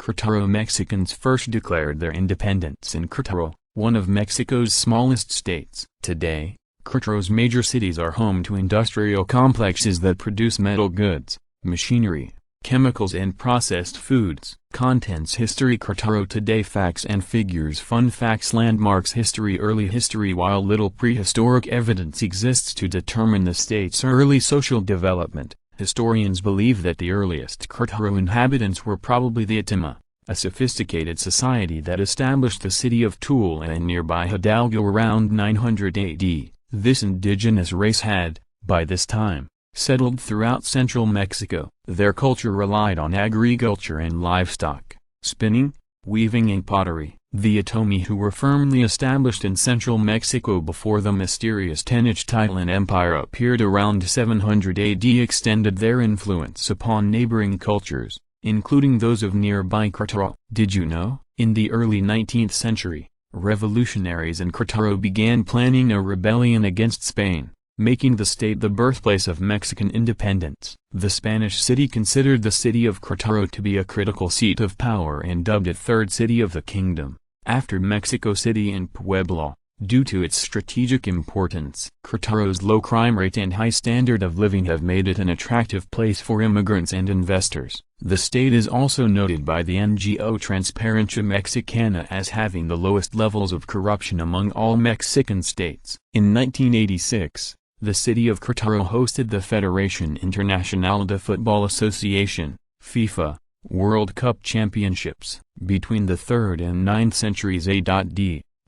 Queretaro Mexicans first declared their independence in Queretaro, one of Mexico's smallest states. Today, Queretaro's major cities are home to industrial complexes that produce metal goods, machinery, chemicals and processed foods. Contents: History. Queretaro today. Facts and figures. Fun facts. Landmarks. History. Early history. While little prehistoric evidence exists to determine the state's early social development, historians believe that the earliest Queretaro inhabitants were probably the Atama, a sophisticated society that established the city of Tula and nearby Hidalgo around 900 AD. This indigenous race had, by this time, settled throughout central Mexico. Their culture relied on agriculture and livestock, spinning, weaving and pottery. The Atomi, who were firmly established in central Mexico before the mysterious Tenochtitlan Empire appeared around 700 AD, extended their influence upon neighboring cultures, including those of nearby Queretaro. Did you know? In the early 19th century, revolutionaries in Queretaro began planning a rebellion against Spain, making the state the birthplace of Mexican independence. The Spanish city considered the city of Queretaro to be a critical seat of power and dubbed it Third City of the Kingdom, after Mexico City and Puebla, due to its strategic importance. Queretaro's low crime rate and high standard of living have made it an attractive place for immigrants and investors. The state is also noted by the NGO Transparencia Mexicana as having the lowest levels of corruption among all Mexican states. In 1986, the city of Queretaro hosted the Federación Internacional de Football Association (FIFA) World Cup Championships. Between the 3rd and 9th centuries AD,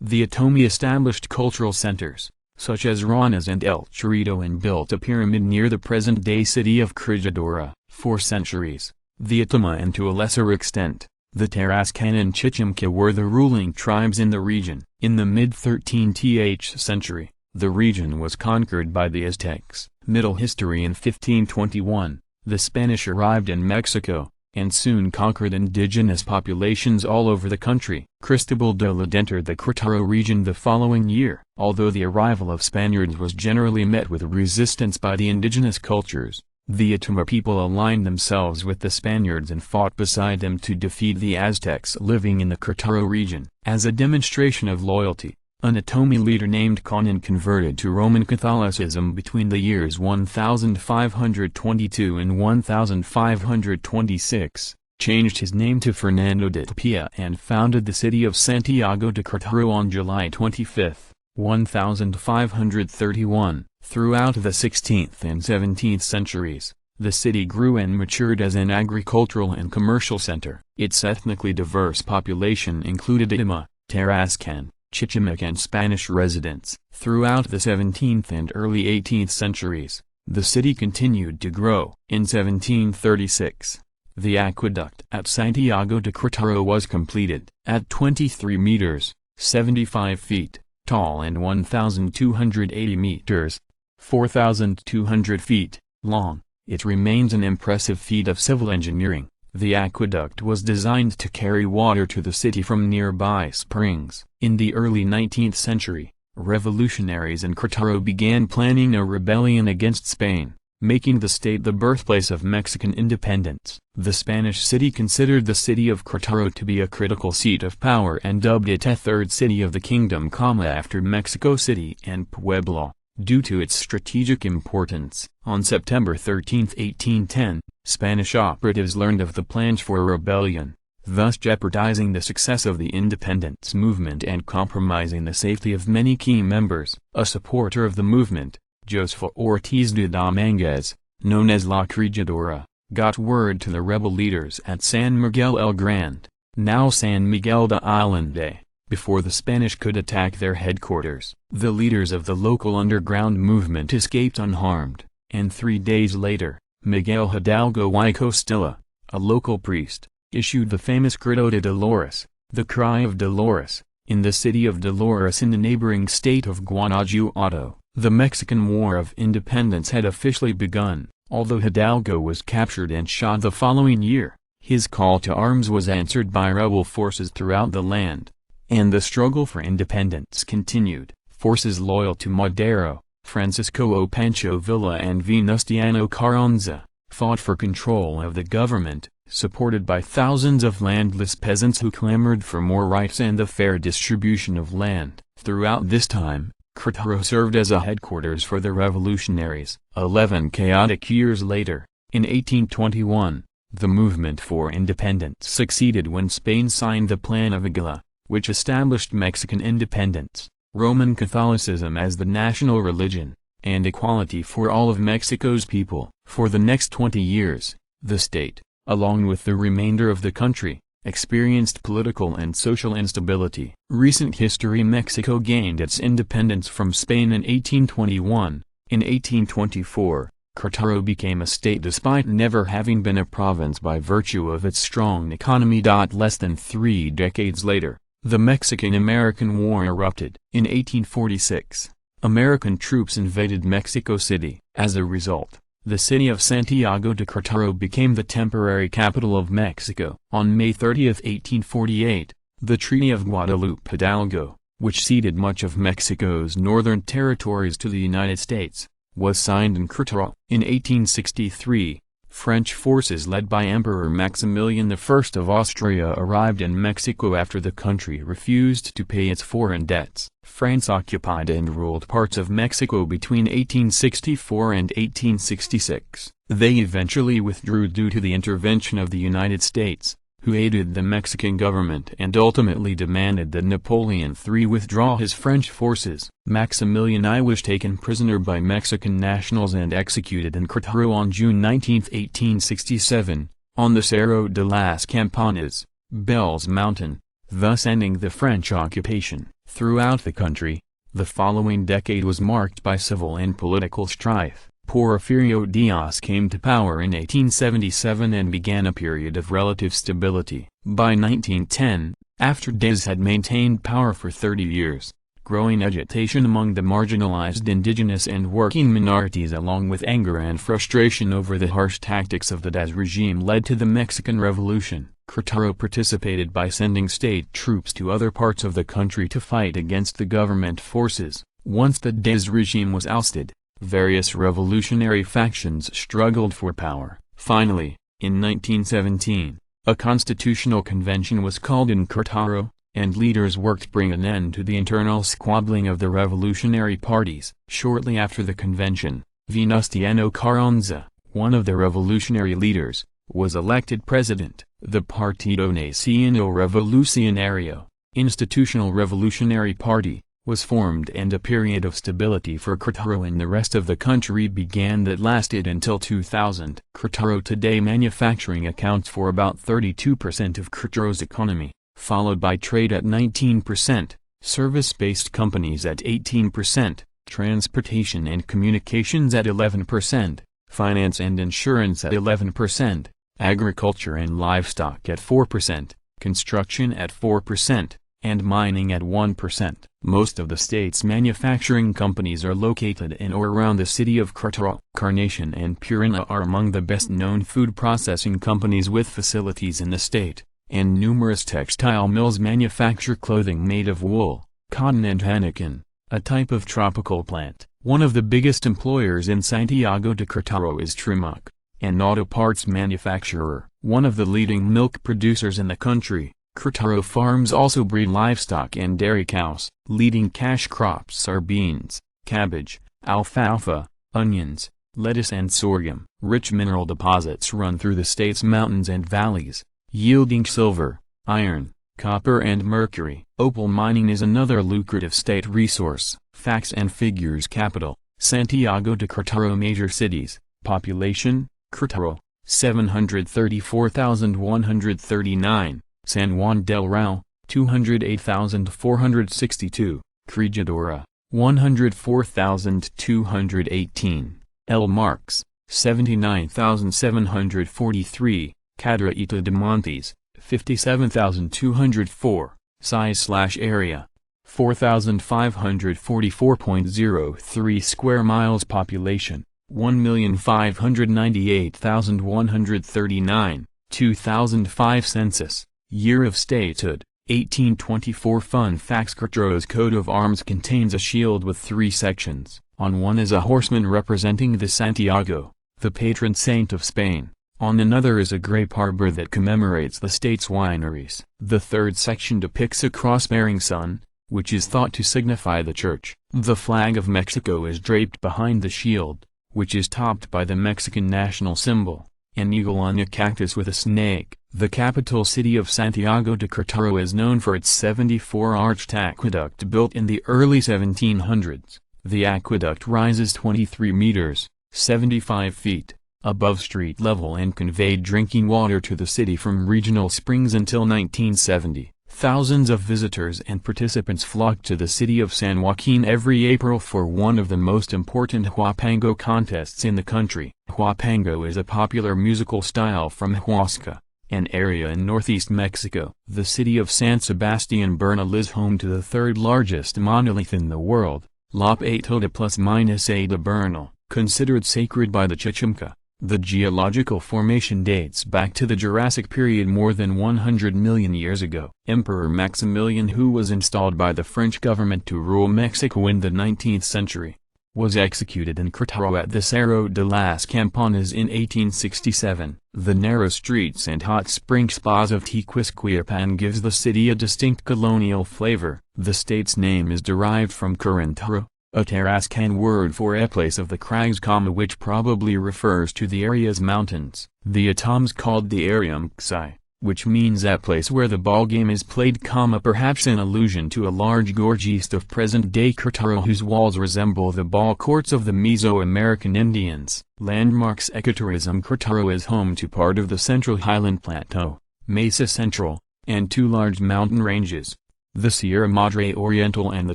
the Atomi established cultural centers, such as Ranas and El Chorrito, and built a pyramid near the present-day city of Corregidora. For centuries, the Atama and to a lesser extent, the Tarascan and Chichimca were the ruling tribes in the region. In the mid-13th century, the region was conquered by the Aztecs. Middle history. In 1521, the Spanish arrived in Mexico, and soon conquered indigenous populations all over the country. Cristobal de Olid entered the Queretaro region the following year. Although the arrival of Spaniards was generally met with resistance by the indigenous cultures, the Atama people aligned themselves with the Spaniards and fought beside them to defeat the Aztecs living in the Queretaro region. As a demonstration of loyalty, an Atomi leader named Conan converted to Roman Catholicism between the years 1522 and 1526, changed his name to Fernando de Tapia, and founded the city of Santiago de Queretaro on July 25, 1531. Throughout the 16th and 17th centuries, the city grew and matured as an agricultural and commercial center. Its ethnically diverse population included Atama, Tarascan, Chichimeca and Spanish residents. Throughout the 17th and early 18th centuries, the city continued to grow. In 1736, the aqueduct at Santiago de Queretaro was completed. At 23 meters, 75 feet, tall and 1,280 meters, 4,200 feet, long, it remains an impressive feat of civil engineering. The aqueduct was designed to carry water to the city from nearby springs. In the early 19th century, revolutionaries in Queretaro began planning a rebellion against Spain, making the state the birthplace of Mexican independence. The Spanish city considered the city of Queretaro to be a critical seat of power and dubbed it a Third City of the Kingdom, after Mexico City and Puebla, due to its strategic importance. On September 13, 1810, Spanish operatives learned of the plans for a rebellion, thus jeopardizing the success of the independence movement and compromising the safety of many key members. A supporter of the movement, Josefa Ortiz de Dominguez, known as La Corregidora, got word to the rebel leaders at San Miguel el Grande, now San Miguel de Allende, before the Spanish could attack their headquarters. The leaders of the local underground movement escaped unharmed, and 3 days later, Miguel Hidalgo y Costilla, a local priest, issued the famous Grito de Dolores, the Cry of Dolores, in the city of Dolores in the neighboring state of Guanajuato. The Mexican War of Independence had officially begun. Although Hidalgo was captured and shot the following year, his call to arms was answered by rebel forces throughout the land, and the struggle for independence continued. Forces loyal to Madero, Francisco O. Pancho Villa and Venustiano Carranza, fought for control of the government, supported by thousands of landless peasants who clamored for more rights and the fair distribution of land. Throughout this time, Queretaro served as a headquarters for the revolutionaries. 11 chaotic years later, in 1821, the movement for independence succeeded when Spain signed the Plan of Aguila, which established Mexican independence, Roman Catholicism as the national religion, and equality for all of Mexico's people. For the next 20 years, the state, along with the remainder of the country, experienced political and social instability. Recent history: Mexico gained its independence from Spain in 1821. In 1824, Queretaro became a state despite never having been a province by virtue of its strong economy. Less than 3 decades later, the Mexican-American War erupted. In 1846, American troops invaded Mexico City. As a result, the city of Santiago de Queretaro became the temporary capital of Mexico. On May 30, 1848, the Treaty of Guadalupe Hidalgo, which ceded much of Mexico's northern territories to the United States, was signed in Queretaro. In 1863, French forces led by Emperor Maximilian I of Austria arrived in Mexico after the country refused to pay its foreign debts. France occupied and ruled parts of Mexico between 1864 and 1866. They eventually withdrew due to the intervention of the United States, who aided the Mexican government and ultimately demanded that Napoleon III withdraw his French forces. Maximilian I was taken prisoner by Mexican nationals and executed in Queretaro on June 19, 1867, on the Cerro de las Campanas, Bell's Mountain, thus ending the French occupation. Throughout the country, the following decade was marked by civil and political strife. Porfirio Diaz came to power in 1877 and began a period of relative stability. By 1910, after Diaz had maintained power for 30 years, growing agitation among the marginalized indigenous and working minorities along with anger and frustration over the harsh tactics of the Diaz regime led to the Mexican Revolution. Queretaro participated by sending state troops to other parts of the country to fight against the government forces. Once the Diaz regime was ousted, various revolutionary factions struggled for power. Finally, in 1917, a constitutional convention was called in Queretaro, and leaders worked to bring an end to the internal squabbling of the revolutionary parties. Shortly after the convention, Venustiano Carranza, one of the revolutionary leaders, was elected president. The Partido Nacional Revolucionario, Institutional Revolutionary Party, was formed and a period of stability for Queretaro and the rest of the country began that lasted until 2000. Queretaro today manufacturing accounts for about 32% of Queretaro's economy, followed by trade at 19%, service-based companies at 18%, transportation and communications at 11%, finance and insurance at 11%, agriculture and livestock at 4%, construction at 4%, and mining at 1%. Most of the state's manufacturing companies are located in or around the city of Queretaro. Carnation and Purina are among the best-known food processing companies with facilities in the state, and numerous textile mills manufacture clothing made of wool, cotton and henequen, a type of tropical plant. One of the biggest employers in Santiago de Queretaro is Trimuc, an auto parts manufacturer. One of the leading milk producers in the country, Queretaro farms also breed livestock and dairy cows. Leading cash crops are beans, cabbage, alfalfa, onions, lettuce and sorghum. Rich mineral deposits run through the state's mountains and valleys, yielding silver, iron, copper and mercury. Opal mining is another lucrative state resource. Facts and figures: capital, Santiago de Queretaro. Major cities: population, Queretaro, 734,139, San Juan del Rio, 208,462, Corregidora, 104,218, El Marques, 79,743, Cadereyta de Montes, 57,204, Size/area, 4,544.03 square miles. Population, 1,598,139, 2005 census. Year of statehood, 1824. Fun facts: Queretaro's coat of arms contains a shield with 3 sections. On one is a horseman representing the Santiago, the patron saint of Spain. On another is a grape arbor that commemorates the state's wineries. The third section depicts a cross-bearing sun, which is thought to signify the church. The flag of Mexico is draped behind the shield, which is topped by the Mexican national symbol, an eagle on a cactus with a snake. The capital city of Santiago de Queretaro is known for its 74-arched aqueduct built in the early 1700s. The aqueduct rises 23 meters, 75 feet, above street level and conveyed drinking water to the city from regional springs until 1970. Thousands of visitors and participants flock to the city of San Joaquin every April for one of the most important huapango contests in the country. Huapango is a popular musical style from Huasca, an area in northeast Mexico. The city of San Sebastian Bernal is home to the third largest monolith in the world, La Piedra plus minus A de Bernal, considered sacred by the Chichimca. The geological formation dates back to the Jurassic period more than 100 million years ago. Emperor Maximilian, who was installed by the French government to rule Mexico in the 19th century, was executed in Queretaro at the Cerro de las Campanas in 1867. The narrow streets and hot spring spas of Tequisquiapan gives the city a distinct colonial flavor. The state's name is derived from Queretaro, a Tarascan word for a place of the crags, which probably refers to the area's mountains. The Atoms called the area Mxi, which means that place where the ball game is played, perhaps in allusion to a large gorge east of present-day Queretaro whose walls resemble the ball courts of the Mesoamerican Indians. Landmarks. Ecotourism. Queretaro is home to part of the Central Highland Plateau, Mesa Central, and two large mountain ranges, the Sierra Madre Oriental and the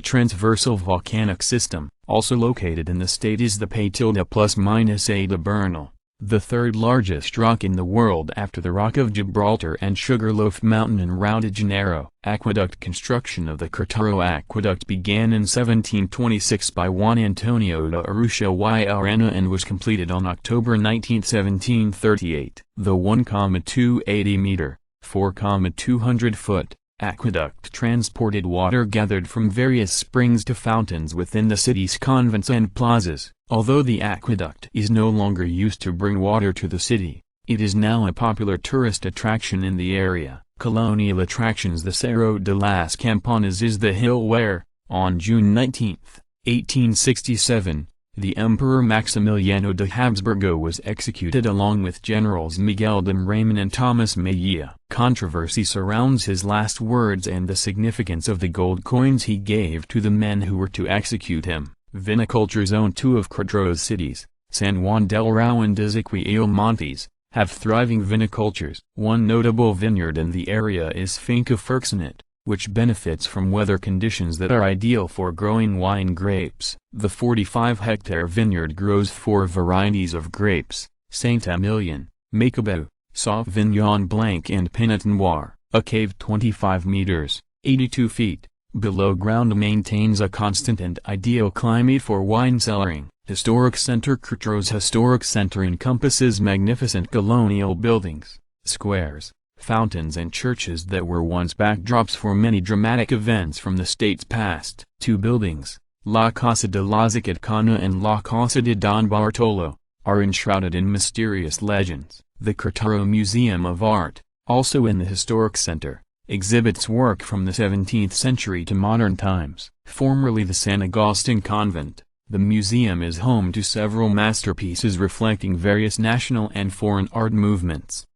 Transversal Volcanic System. Also located in the state is the Piedra plus minus A de Bernal, the third largest rock in the world after the Rock of Gibraltar and Sugarloaf Mountain in Rio de Janeiro. Aqueduct. Construction of the Queretaro Aqueduct began in 1726 by Juan Antonio de Urrutia y Arana and was completed on October 19, 1738. The 1,280-meter, 4,200-foot, aqueduct transported water gathered from various springs to fountains within the city's convents and plazas. Although the aqueduct is no longer used to bring water to the city, it is now a popular tourist attraction in the area. Colonial attractions. The Cerro de las Campanas is the hill where, on June 19, 1867, the Emperor Maximiliano de Habsburgo was executed along with Generals Miguel de Marañón and Thomas Mejia. Controversy surrounds his last words and the significance of the gold coins he gave to the men who were to execute him. Viniculture. Zone. Two of Queretaro's cities, San Juan del Rao and Ezequiel Montes, have thriving vinicultures. One notable vineyard in the area is Finca Ferxonet, which benefits from weather conditions that are ideal for growing wine grapes. The 45-hectare vineyard grows 4 varieties of grapes, Saint-Emilion, Macabeu, Sauvignon Blanc and Pinot Noir. A cave 25 meters, 82 feet, below ground maintains a constant and ideal climate for wine cellaring. Historic Center. Queretaro's historic center encompasses magnificent colonial buildings, squares, fountains and churches that were once backdrops for many dramatic events from the state's past. 2 buildings, La Casa de la Zacatcana and La Casa de Don Bartolo, are enshrouded in mysterious legends. The Queretaro Museum of Art, also in the historic center, exhibits work from the 17th century to modern times. Formerly the San Agustin Convent, the museum is home to several masterpieces reflecting various national and foreign art movements.